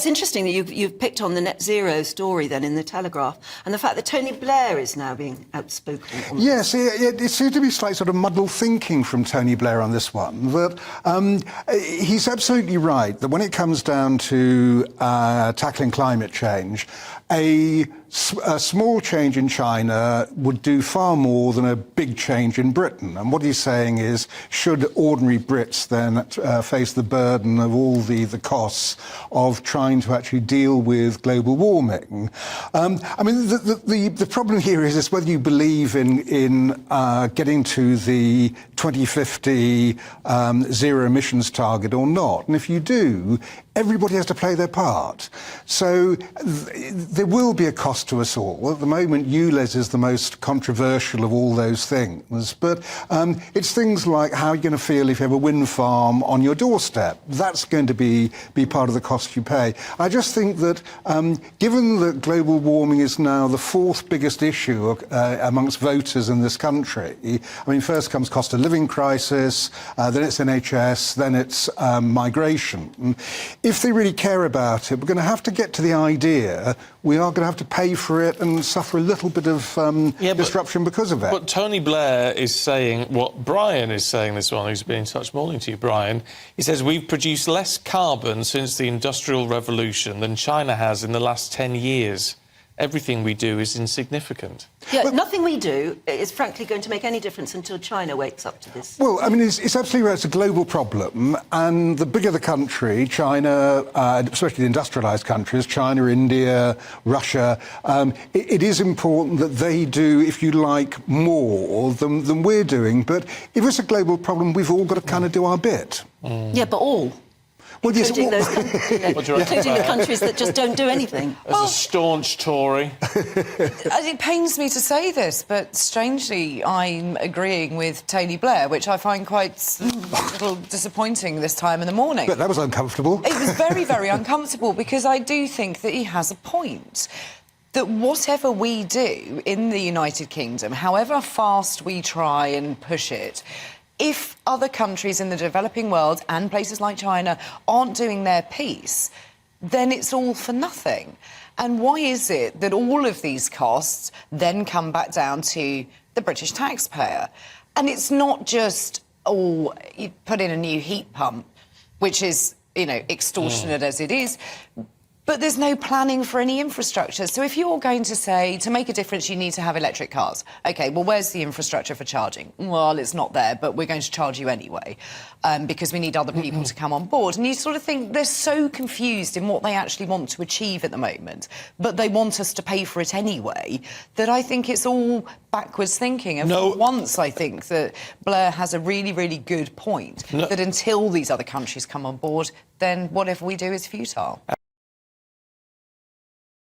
that's interesting that you've picked on the net zero story then in the Telegraph, and the fact that Tony Blair is now being outspoken on this. Yes, it seems to be slightly sort of muddled thinking from Tony Blair on this one. That he's absolutely right that when it comes down to tackling climate change, a small change in China would do far more than a big change in Britain. And what he's saying is, should ordinary Brits then face the burden of all the costs of trying to actually deal with global warming? I mean, the problem here is whether you believe in getting to the 2050 zero emissions target or not. And if you do, everybody has to play their part. So there will be a cost to us all. At the moment, ULEZ is the most controversial of all those things. But it's things like how you're going to feel if you have a wind farm on your doorstep. That's going to be part of the cost you pay. I just think that given that global warming is now the fourth biggest issue amongst voters in this country, I mean, first comes cost of living crisis, then it's NHS, then it's migration. If they really care about it, we're going to have to get to the idea we are going to have to pay for it and suffer a little bit of disruption because of it. But Tony Blair is saying what Brian is saying, this one who's been in touch. Morning to you, Brian. He says we've produced less carbon since the Industrial Revolution than China has in the last 10 years. Everything we do is insignificant. Yeah, nothing we do is frankly going to make any difference until China wakes up to this. Well, I mean, it's absolutely right. It's a global problem, and the bigger the country, China, especially the industrialised countries, China, India, Russia, it is important that they do, if you like, more than we're doing. But if it's a global problem, we've all got to kind of do our bit. Yeah, but all. Well, including those including the countries that just don't do anything. As a staunch Tory. It pains me to say this, but strangely, I'm agreeing with Tony Blair, which I find quite a little disappointing this time in the morning. But that was uncomfortable. It was very, very uncomfortable, because I do think that he has a point. That whatever we do in the United Kingdom, however fast we try and push it, if other countries in the developing world and places like China aren't doing their piece, then it's all for nothing. And why is it that all of these costs then come back down to the British taxpayer? And it's not just, oh, you put in a new heat pump, which is, you know, extortionate as it is, but there's no planning for any infrastructure. So if you're going to say, to make a difference, you need to have electric cars. OK, well, where's the infrastructure for charging? Well, it's not there, but we're going to charge you anyway, because we need other people to come on board. And you sort of think they're so confused in what they actually want to achieve at the moment, but they want us to pay for it anyway, that I think it's all backwards thinking. And for once, I think that Blair has a really, really good point, that until these other countries come on board, then whatever we do is futile.